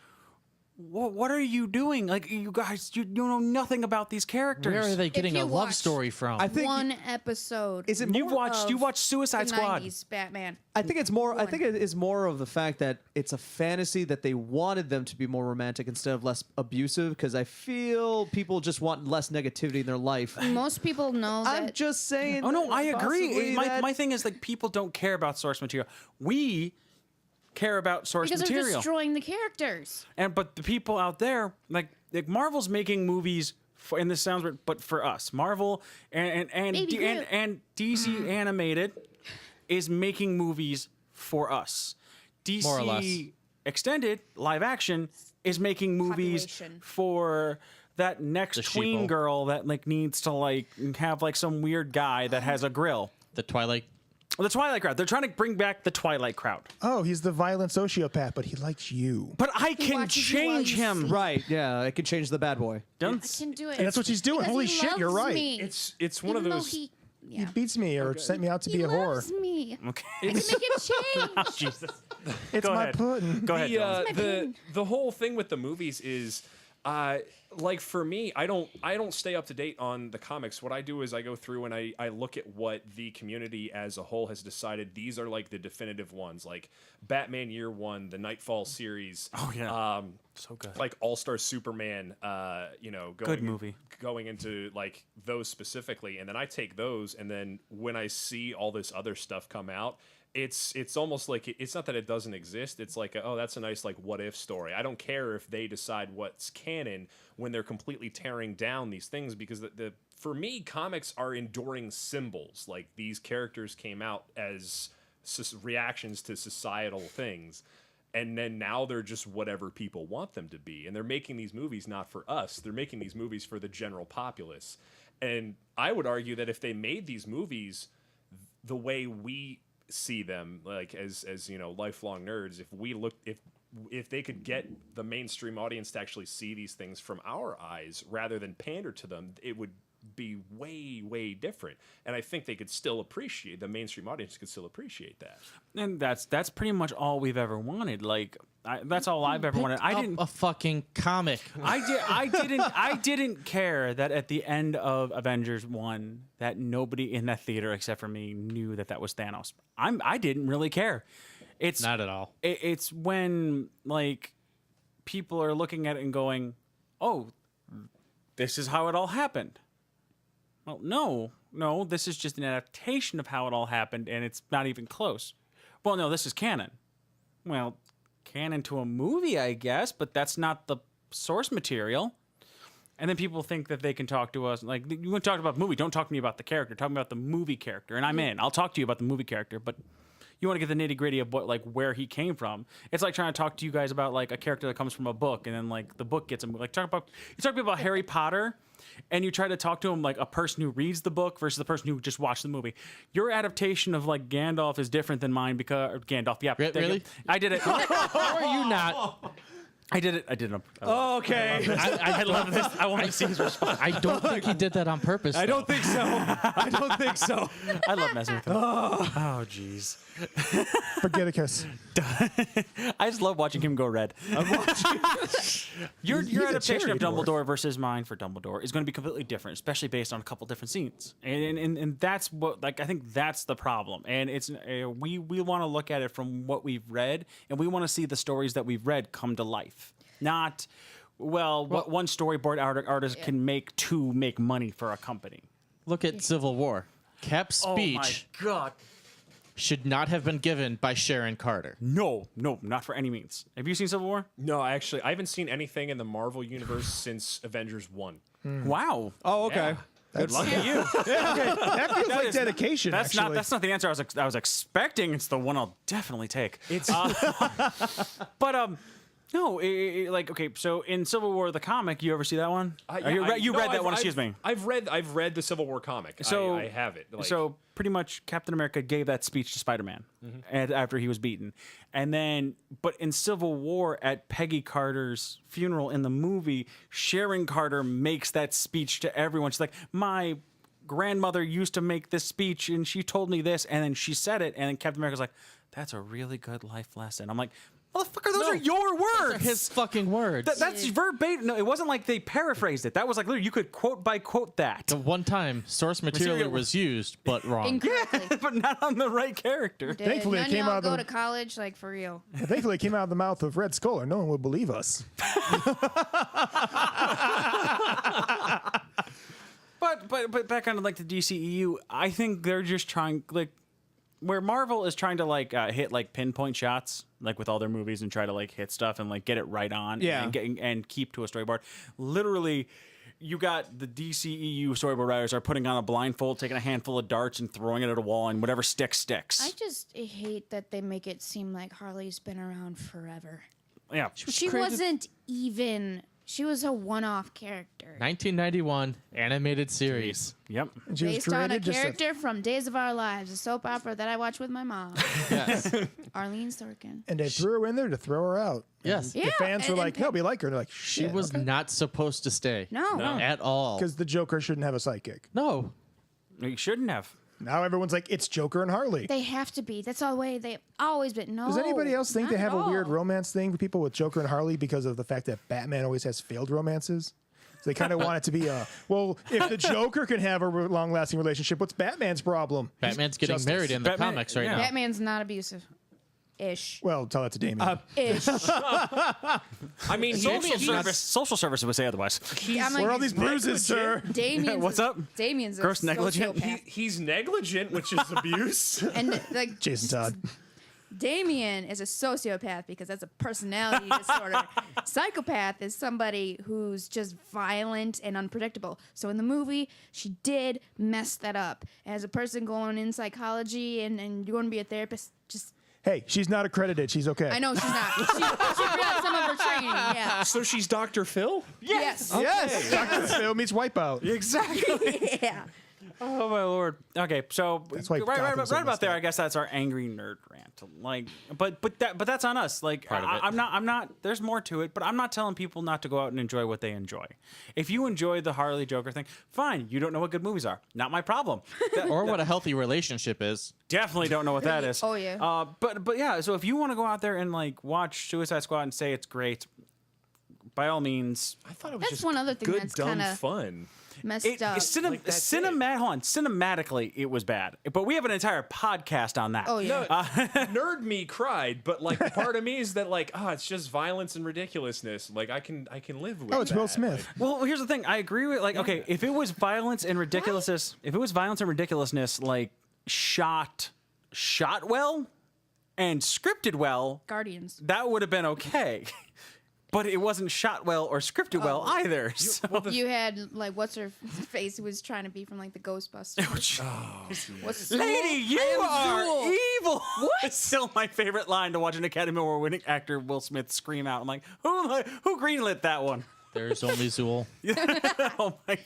what are you doing? Like, you guys, you know nothing about these characters. Where are they getting you a love watch- story from? I think One episode. is it You more? watched of Suicide the Squad. 90s Batman. I think it's more. I One. think it is more of the fact that it's a fantasy that they wanted them to be more romantic instead of less abusive. Because I feel people just want less negativity in their life. Most people know that. I'm just saying. Oh no, that I agree. possibly that- My thing is, like, people don't care about source material. We care about source because they're material. destroying the characters. But the people out there, like Marvel's making movies for, and this sounds weird, but for us, Marvel and Baby Groot. and DC Animated is making movies for us. DC More or less. Extended live action is making movies Population. for that next The tween sheeple. girl that like needs to like have like some weird guy that has a grill. the Twilight. The Twilight crowd. They're trying to bring back the Twilight crowd. Oh, he's the violent sociopath, but he likes you. But I can watches you while change you him. sleep. Right? Yeah, it could change the bad boy. Don't I can do it. And that's what she's doing. Because Holy he shit, you're loves right. Me. It's one Even of though those. He He beats me or sent me out to be a whore. loves me. Okay. I can make him change. Jesus. It's Go my ahead. pudding. Go ahead. Dylan. my the pain. the whole thing with the movies is like for me, I don't stay up to date on the comics. What I do is I go through and I look at what the community as a whole has decided these are like the definitive ones, like Batman Year One, the Nightfall series. Oh, yeah. So good. Like All Star Superman, going, Good movie. Going into like those specifically, and then I take those, and then when I see all this other stuff come out, it's almost like it's not that it doesn't exist. It's like, oh, that's a nice like what if story. I don't care if they decide what's canon when they're completely tearing down these things, because the for me, comics are enduring symbols. Like these characters came out as reactions to societal things. And then now they're just whatever people want them to be. And they're making these movies not for us. They're making these movies for the general populace. And I would argue that if they made these movies the way we see them, like as lifelong nerds, if they could get the mainstream audience to actually see these things from our eyes rather than pander to them, it would be way, way different. And I think they could still appreciate, the mainstream audience could still appreciate that. And that's pretty much all we've ever wanted. Like that's all I've ever wanted. I Up didn't. a fucking comic. I didn't care that at the end of Avengers 1 that nobody in that theater except for me knew that was Thanos. I didn't really care. It's Not at all. It's when like people are looking at it and going, "Oh, this is how it all happened." Well, no, this is just an adaptation of how it all happened, and it's not even close. Well, no, this is canon. Well, canon to a movie, I guess, but that's not the source material. And then people think that they can talk to us like, you want to talk about the movie, don't talk to me about the character, talk about the movie character, and I'm in. I'll talk to you about the movie character, but you want to get the nitty gritty of what, like, where he came from. It's like trying to talk to you guys about like a character that comes from a book, and then like the book gets him. Like you talk to people about Harry Potter, and you try to talk to him like a person who reads the book versus the person who just watched the movie. Your adaptation of like Gandalf is different than mine because Gandalf. Yeah, Really? I did it. How are you not? I did it. Okay. I love this. I want to see his response. I don't think he did that on purpose. I don't though. think so. I don't think so. I love messing with him. Oh, jeez. Forget a kiss. I just love watching him go red. Your He's a adaptation cherry of dwarf. Dumbledore versus mine for Dumbledore is going to be completely different, especially based on a couple different scenes, and that's what, like, I think that's the problem. And it's we want to look at it from what we've read, and we want to see the stories that we've read come to life, not what one storyboard artist can make to make money for a company. Look at Civil War. Cap's speech Oh my god. should not have been given by Sharon Carter. No, not for any means. Have you seen Civil War? No, actually, I haven't seen anything in the Marvel universe since Avengers 1. Wow. Oh, okay. That's, Lucky you. that feels like is- dedication. That's actually. not the answer I was expecting. It's the one I'll definitely take. It's but no, like okay. So in Civil War the comic, you ever see that one? You read that one? Excuse me. I've read the Civil War comic. So I have it. Like, so pretty much Captain America gave that speech to Spider-Man and after he was beaten, and then but in Civil War at Peggy Carter's funeral in the movie, Sharon Carter makes that speech to everyone. She's like, my grandmother used to make this speech and she told me this, and then she said it, and then Captain America's like, that's a really good life lesson. I'm like, motherfucker, those are your words. His fucking words. That's verbatim. No, it wasn't like they paraphrased it. That was like literally you could quote by quote that. The one time source material was used, but wrong. Incorrectly. But not on the right character. Did Thankfully, it none came y'all out of go the- to college, like for real. Thankfully, it came out of the mouth of Red Skull, or no one would believe us. But back on like the DCEU, I think they're just trying like where Marvel is trying to like hit like pinpoint shots like with all their movies and try to like hit stuff and like get it right on and keep to a storyboard. Literally, you got the DCEU storyboard writers are putting on a blindfold, taking a handful of darts and throwing it at a wall, and whatever sticks. I just hate that they make it seem like Harley's been around forever. Yeah, She wasn't even. She was a one-off character. 1991 animated series. Yep. She was Based on a created just character from Days of Our Lives, a soap opera that I watched with my mom, Yes. Arlene Sorkin. and they threw her in there to throw her out. Yes. Yeah, The fans were and- like, no, we like her. And they're like, She shit. was not supposed to stay. No. At all. Because the Joker shouldn't have a sidekick. No. You shouldn't have. Now everyone's like, it's Joker and Harley. They have to be. That's all the way they've always been. No. Does anybody else think not they at have a weird all. romance thing with people with Joker and Harley because of the fact that Batman always has failed romances? So they kind of want it to be well, if the Joker can have a long-lasting relationship, what's Batman's problem? Batman's getting Justice. married in the Batman- comics right yeah. now. Batman's not abusive. Ish. Well, tell that to Damien. Ish. I mean, Social services would say otherwise. I'm Where are all like, these bruises, sir? Damien's What's up? Damien's a Gross negligent? sociopath. he's negligent, which is abuse. And like Jason Todd. Damien is a sociopath because that's a personality disorder. Psychopath is somebody who's just violent and unpredictable. So in the movie, she did mess that up. As a person going in psychology and you want to be a therapist, just Hey, she's not accredited. She's okay. I know she's not. She forgot some of her training. Yeah. So she's Dr. Phil? Yes. Yes. Dr. Phil meets Wipeout. Exactly. Yeah. Oh my lord. Okay, so That's why right Gotham's so about messed there. up. I guess that's our angry nerd rant. Like, but that's on us. Like, Part of it. I'm not. There's more to it, but I'm not telling people not to go out and enjoy what they enjoy. If you enjoy the Harley Joker thing, fine. You don't know what good movies are. Not my problem. Or what a healthy relationship is. Definitely don't know what that is. Oh, yeah. But yeah. So if you want to go out there and like watch Suicide Squad and say it's great, by all means. I thought it was That's just one other thing good, that's dumb kinda- fun. Messed It, up. hold on. Cinematically, it was bad, but we have an entire podcast on that. Oh yeah. Nerd me cried, but like part of me is that like, it's just violence and ridiculousness. Like I can live with. Oh, it's Will that. Smith. Well, here's the thing. I agree with like okay, if it was violence and ridiculousness, like shot well and scripted well, Guardians. that would have been okay. But it wasn't shot well or scripted well either. So. You had like what's her face who was trying to be from like the Ghostbusters. What's Lady, you are Zool. evil. What? It's still my favorite line to watch an Academy Award-winning actor Will Smith scream out. I'm like, who greenlit that one? There's only Zool. Oh my!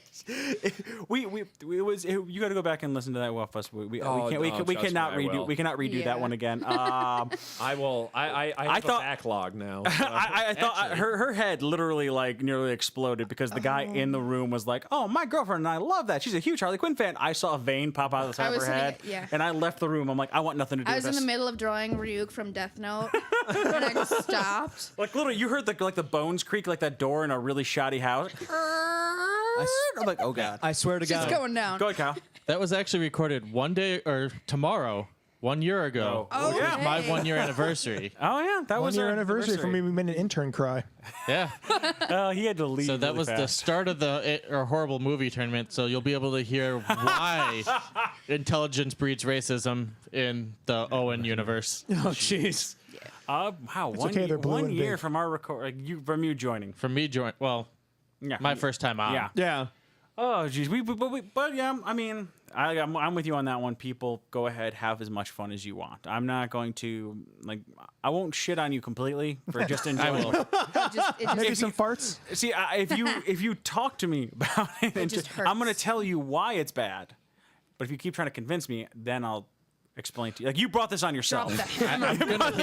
You got to go back and listen to that with us. We Oh, can't. no, We trust cannot me, I redo. will. We cannot redo Yeah. that one again. I will. I have thought- a backlog now. I thought her head literally like nearly exploded because the guy in the room was like, "Oh, my girlfriend and I love that. She's a huge Harley Quinn fan." I saw a vein pop out of the side I of her was head, sitting- yeah. and I left the room. I'm like, I want nothing to do I with was in this. the middle of drawing Ryuk from Death Note, and I just stopped. Like literally, you heard the bones creak like that door in a really shoddy house. I'm like, oh god. I swear to Just God. going down. Go ahead, Kyle. That was actually recorded one day or tomorrow, 1 year ago. Oh, which yeah. was my 1 year anniversary. Oh yeah, that 1 was year our anniversary for me. We made an intern cry. Yeah. Oh, he had to leave. So that really was the fast. start of the horrible movie tournament. So you'll be able to hear why intelligence breeds racism in the Owen universe. Oh, jeez. Wow, okay, they're blue one and year big. from our from you joining. From me join, well, Yeah, my first time on. Yeah. Yeah. Oh, geez. But yeah, I mean, I'm with you on that one. People, go ahead, have as much fun as you want. I'm not going to, I won't shit on you completely for just enjoying it. Maybe some farts. See, if you talk to me about it, and just I'm going to hurts. tell you why it's bad. But if you keep trying to convince me, then I'll explain to you. Like, you brought this on yourself. Drop the hammer. I'm gonna Drop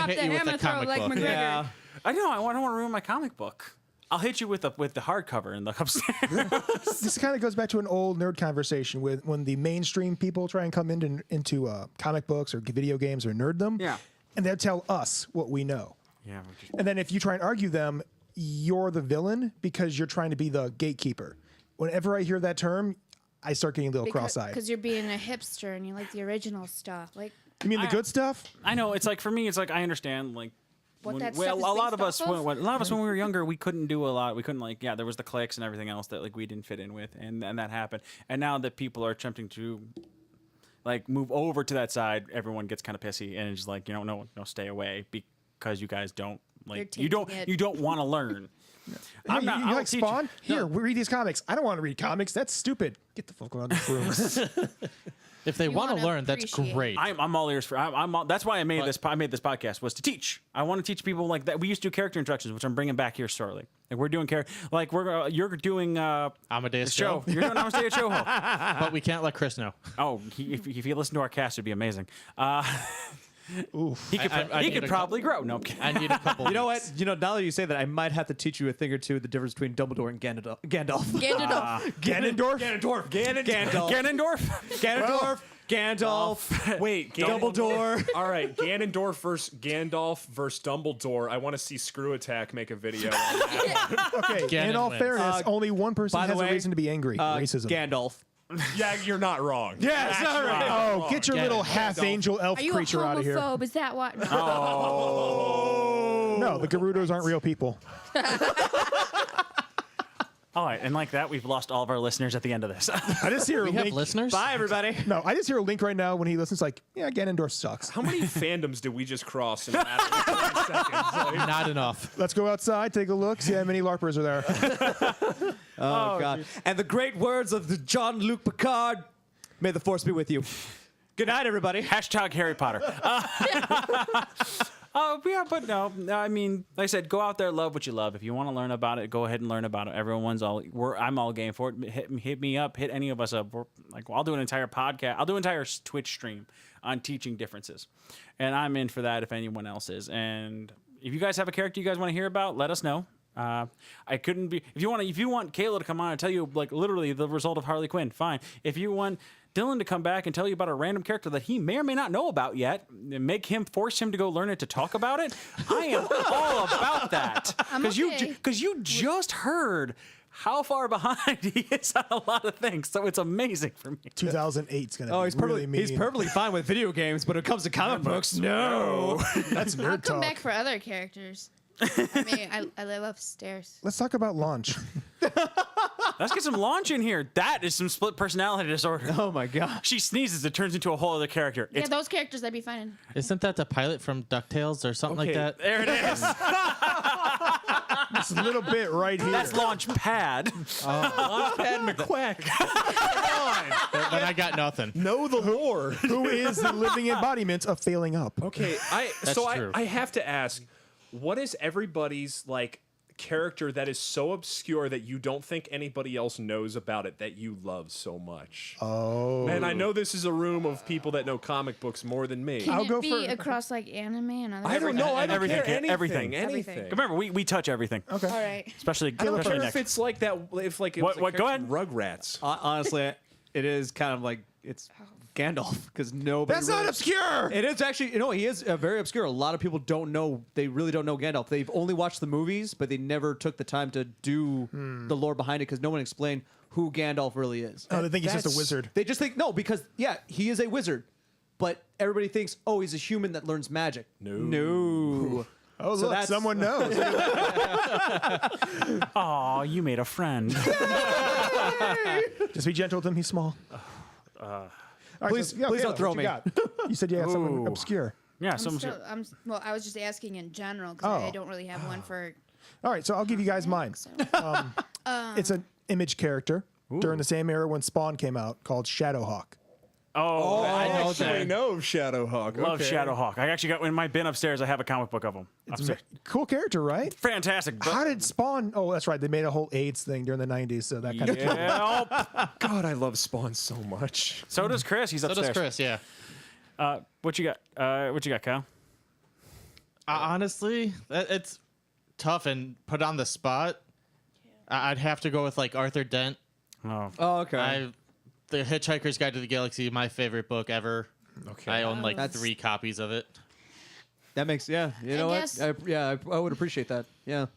hit the you with hammer, a throw it comic like book. McGregor. Yeah. I know. I don't want to ruin my comic book. I'll hit you with the hardcover in the upstairs. This kind of goes back to an old nerd conversation with when the mainstream people try and come into comic books or video games or nerd them. Yeah. And they'll tell us what we know. Yeah. And then if you try and argue them, you're the villain because you're trying to be the gatekeeper. Whenever I hear that term, I start getting a little cross-eyed. Because you're being a hipster and you like the original stuff. Like, You mean the good stuff? I know. It's like, for me, it's like, I understand, like, What when, that well, stuff is a lot of based us, off of? when, a lot of us when we were younger, we couldn't do a lot. We couldn't there was the cliques and everything else that we didn't fit in with, and that happened. And now that people are attempting to move over to that side, everyone gets kind of pissy and it's just like, no, stay away because you guys don't you don't want to learn. Hey, you I'll like teach Spawn? Here, we read these comics. I don't want to read comics. That's stupid. Get the fuck out of the room. If they You want to wanna learn, that's appreciate. great. I'm all ears for. That's why I made this podcast was to teach. I want to teach people like that. We used to do character introductions, which I'm bringing back here shortly. Like we're doing you're doing Amadeus show. show. You're doing Amadeus show. But we can't let Chris know. Oh, if you listen to our cast, it'd be amazing. He could I he need could a probably grow. No, I'm kidding. I need a couple. You know what? Now that you say that, I might have to teach you a thing or two the difference between Dumbledore and Gandalf. Ganondorf. Ganondorf? Gandalf. Ganondorf. Ganondorf. Gandalf. Wait, Dumbledore. All right, Ganondorf versus Gandalf versus Dumbledore. I want to see Screw Attack make a video on that. Okay, Ganon in all wins. fairness, only one person by the has way, a reason to be angry. Racism. Gandalf. Yeah, you're not wrong. Yes, That's all right. not Oh, wrong. get your little half-angel elf Are you a creature out of here. homophobe? Is that what? No, the Gerudos aren't real people. All right, and like that, we've lost all of our listeners at the end of this. I just hear a We have link. listeners. Bye, everybody. No, I just hear a link right now when he listens like, yeah, Ganondorf sucks. How many fandoms did we just cross in a matter of 30 seconds? Like, Not enough. Let's go outside, take a look, see how many LARPers are there. Oh, God. And the great words of the Jean-Luc Picard. May the force be with you. Good night, everybody. Hashtag Harry Potter. Oh, yeah, but no. I mean, like I said, go out there, love what you love. If you want to learn about it, go ahead and learn about it. I'm all game for it. Hit me up. Hit any of us up. I'll do an entire podcast. I'll do an entire Twitch stream on teaching differences, and I'm in for that. If anyone else is, and if you guys have a character you guys want to hear about, let us know. I couldn't be. If you want Kayla to come on and tell you literally the result of Harley Quinn, fine. If you want Dylan to come back and tell you about a random character that he may or may not know about yet, and force him to go learn it to talk about it, I am all about that. Because you just heard how far behind he is on a lot of things, so it's amazing for me. 2008 is going to Oh, be he's really mean. perfectly fine with video games, but when it comes to comic books, no. That's nerd I'll come talk. back for other characters. I mean, I live upstairs. Let's talk about launch. Let's get some launch in here. That is some split personality disorder. Oh, my God. She sneezes, it turns into a whole other character. Yeah, It's, those characters I'd be fine. Isn't that the pilot from DuckTales or something like Okay. that? there it is. This little bit right here. That's launch pad. Launchpad McQuack. Then I got nothing. Know the lore. Who is the living embodiment of failing up? Okay, That's true. I have to ask, what is everybody's character that is so obscure that you don't think anybody else knows about it that you love so much? Oh. And I know this is a room of people that know comic books more than me. Can I'll it go be for- across anime and other I don't know. I don't everything, care. everything. Anything. Remember, we touch everything. Okay. All right. Especially, I don't especially care if next. it's like that. If it was What, a go character ahead. from Rugrats. Honestly, it is kind of like it's Gandalf because nobody. That's not obscure. It is actually, he is very obscure. A lot of people don't know. They really don't know Gandalf. They've only watched the movies, but they never took the time to do the lore behind it because no one explained who Gandalf really is. Oh, they think he's just a That's- wizard. They just think because he is a wizard, but everybody thinks he's a human that learns magic. No. Oh, So look, that's- someone knows. Aw, you made a friend. Just be gentle with him. He's small. All right, Please don't Kayla, throw what me. You got? You said you had someone obscure. Yeah, some Well, I was just asking in general because Oh. I don't really have one for. All right, so I'll give you guys mine. So. It's an image character. during the same era when Spawn came out, called Shadowhawk. Oh, I know actually that. know of Shadowhawk. love Okay. Shadowhawk. I actually got in my bin upstairs. I have a comic book of him. Upstairs. Cool character, right? Fantastic. But How did Spawn? Oh, that's right. They made a whole AIDS thing during the '90s, so that kind of. yeah, oh, God, I love Spawn so much. so does Chris. He's So upstairs. does Chris, yeah. What you got? What you got, Kyle? Honestly, it's tough and put on the spot. I'd have to go with like Arthur Dent. Oh, Oh, okay. The Hitchhiker's Guide to the Galaxy, my favorite book ever. Okay. I own like That's- 3 copies of it. That makes You know guess- what? I would appreciate that. Yeah.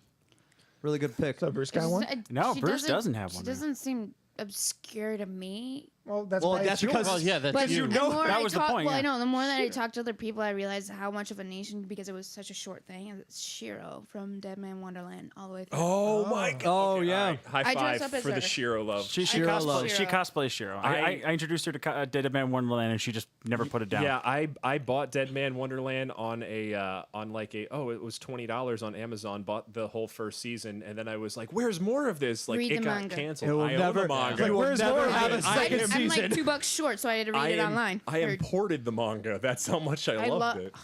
Really good pick. So Bruce got one. No, She Bruce doesn't have one She there. doesn't seem obscure to me. Well, that's Well, why that's it's because- yours. Well, yeah, that's But you. the more that I was the talk, point, well, yeah. I know the more that I talk to other people, I realize how much of a nation because it was such a short thing. It's Shiro from Dead Man Wonderland all the way through. Oh my God. Oh, Okay, yeah. all right. High I dress five up as for the her. Shiro love. she Shiro cosplays. love. She cosplays Shiro. I introduced her to Dead Man Wonderland, and she just never put it down. Yeah, I bought Dead Man Wonderland on a it was $20 on Amazon. Bought the whole first season, and then I was like, "Where's more of this?" Like Read it the got manga. canceled. It will I own never- the manga. You will Where's never more have a of it? second I'm season. like $2 short, so I had to read it online. I Or- imported the manga. That's how much I loved lo- it.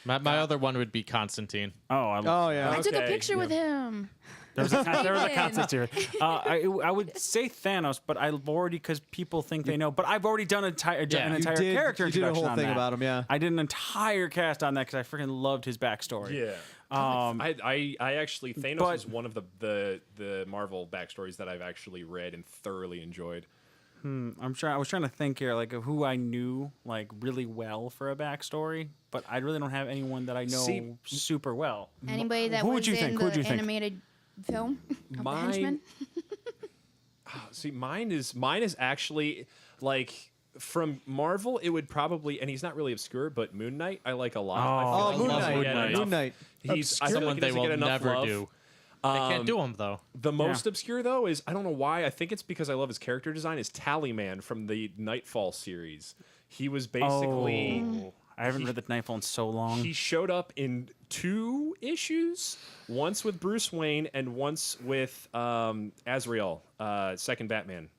My other one would be Constantine. Oh, yeah. I took a Okay, picture with him. There was a Steven. concept here. I would say Thanos, but I've already because people think they know. But I've already done an entire You character did a introduction whole on thing that. about him, yeah. I did an entire cast on that because I freaking loved his backstory. Yeah. I actually Thanos but- is one of the Marvel backstories that I've actually read and thoroughly enjoyed. I was trying to think here, like of who I knew like really well for a backstory, but I really don't have anyone that I know See- super well. Anybody that Who would was you in think? Who the would you think? animated film of the Mine- Henchman. See, mine is actually like from Marvel. It would probably, and he's not really obscure, but Moon Knight I like a lot. I feel Oh, like Moon he doesn't Knight. get Moon enough- Knight. He's I feel Someone like he they doesn't will get enough never love. do. They can't do them though. The most obscure though is I don't know why. I think it's because I love his character design. Is Tallyman from the Nightfall series. He was basically I haven't read the Nightfall in so long. he showed up in 2 issues, once with Bruce Wayne and once with Azrael, second Batman.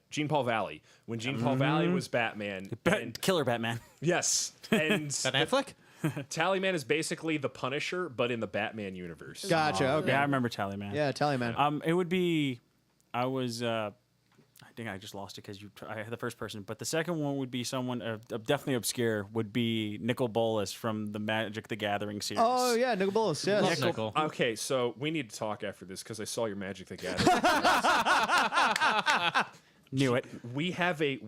Jean Paul Valley. When Jean Paul Valley was Batman. and- Killer Batman. yes. And Ben Affleck? Tallyman is basically the Punisher, but in the Batman universe. Gotcha. Okay. Yeah, I remember Tally Man. Yeah, tell you, man. It would be, I was, I think I just lost it because I had the first person, but the second one would be someone definitely obscure. Would be Nicol Bolas from the Magic the Gathering series. Oh, yeah, Nicol Bolas, yes. Love Nickel. Okay, so we need to talk after this because I saw your Magic the Gathering. Knew it. we have a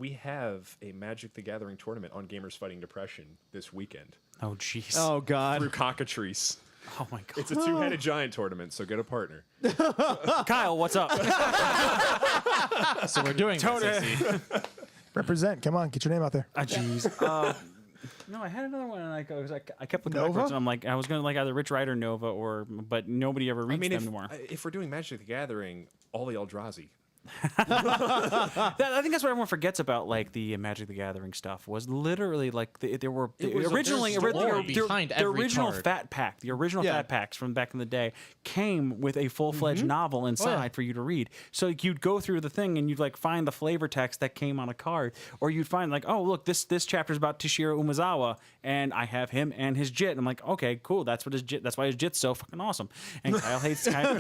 Magic the Gathering tournament on Gamers Fighting Depression this weekend Oh jeez. Oh, God. through Cockatrice. Oh my god. It's a 2-headed giant tournament, so get a partner. Kyle, what's up? So we're doing this, I see. Represent. Come on, get your name out there. Jeez. No, I had another one, and I kept looking Nova? backwards. And I'm like, I was gonna like either Rich Rider Nova but nobody ever reached them if, anymore. if we're doing Magic the Gathering, all the Eldrazi. I think that's what everyone forgets about, like the Magic the Gathering stuff. Was literally like there were was a- originally there's a story behind the every original card. Fat Pack, the original Yeah. Fat Packs from back in the day came with a full fledged novel inside for you to read. So you'd go through the thing and you'd like find the flavor text that came on a card, or you'd find like, oh look, this chapter's about Toshiro Umezawa, and I have him and his Jit. I'm like, okay, cool. That's why his Jit's so fucking awesome. And Kyle hates that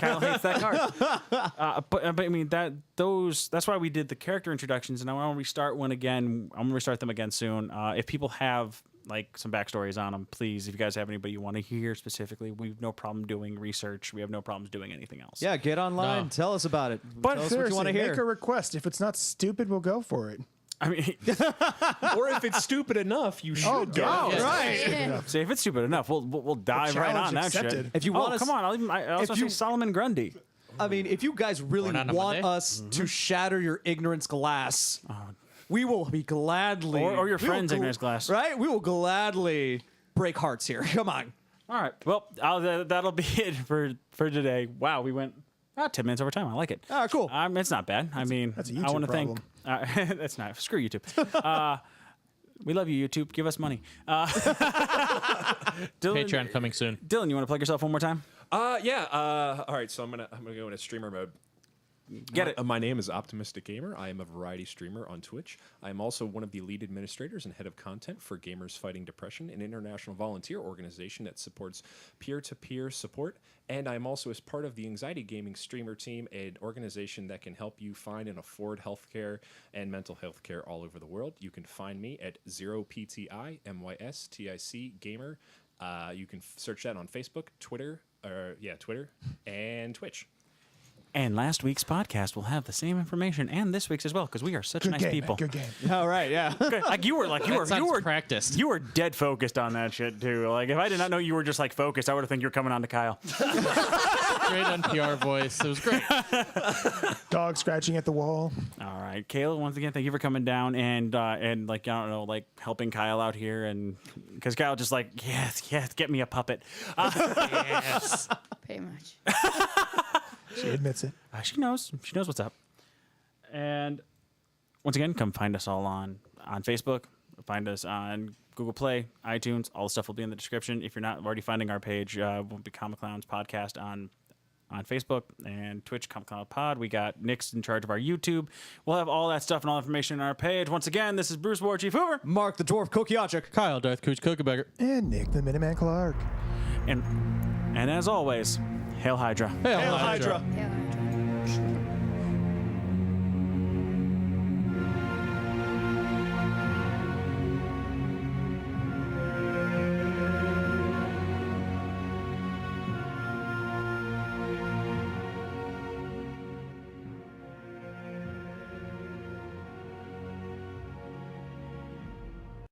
card. But I mean that's why we did the character introductions, and I want to restart one again. I'm gonna restart them again soon. If people have like some backstories on them, please. If you guys have anybody you want to hear specifically, we have no problem doing research. We have no problems doing anything else. Yeah, get online. No. Tell us about it. But tell us what you want to Seriously, make a hear. request. If it's not stupid, we'll go for it. I mean, Or if it's stupid enough, you should go. Oh, Yeah. right. Yeah. say if it's stupid enough, we'll dive right challenge on that shit. accepted. If you oh, want us- come on, I also if you- say Solomon Grundy. I mean, if you guys really Born on a want Monday? us to shatter your ignorance glass, we will be gladly. Or your we will friend's ignorance glass. Right? We will gladly break hearts here. Come on. All right, well, that'll be it for today. Wow, we went 10 minutes over time. I like it. Ah, cool. It's not bad. I mean, that's a I YouTube want to thank. That's not. Screw YouTube. We love you, YouTube. Give us money. Dylan, Patreon coming soon. Dylan, you want to plug yourself one more time? Yeah. All right. So I'm gonna go into streamer mode. Get it. My name is Optimistic Gamer. I am a variety streamer on Twitch. I am also one of the lead administrators and head of content for Gamers Fighting Depression, an international volunteer organization that supports peer-to-peer support. And I'm also as part of the Anxiety Gaming Streamer Team, an organization that can help you find and afford healthcare and mental health care all over the world. You can find me at 0PTI MYSTIC Gamer. You can search that on Facebook, Twitter, and Twitch. And last week's podcast will have the same information, and this week's as well, because we are such nice people. Good game. All right, yeah. You were practiced. You were dead focused on that shit too. Like if I did not know you were just like focused, I would have think you're coming on to Kyle. Great NPR voice. It was great. Dog scratching at the wall. All right, Kayla. Once again, thank you for coming down and like I don't know, like helping Kyle out here, and because Kyle just like yes, get me a puppet. Yes, Pretty much. She admits it. she knows what's up. And once again, come find us all on Facebook. Find us on Google Play, iTunes. All the stuff will be in the description. If you're not already finding our page, we'll be Comic Clowns Podcast on Facebook and Twitch, Comic Clown Pod. We got Nick's in charge of our YouTube. We'll have all that stuff and all information on our page. Once again, this is Bruce War Chief Hoover. Mark the Dwarf Kokiachik. Kyle, Darth Cooch, Kokebecker. And Nick the Miniman Clark. And as always, Hail Hydra. Hail Hydra. Hydra. Yeah.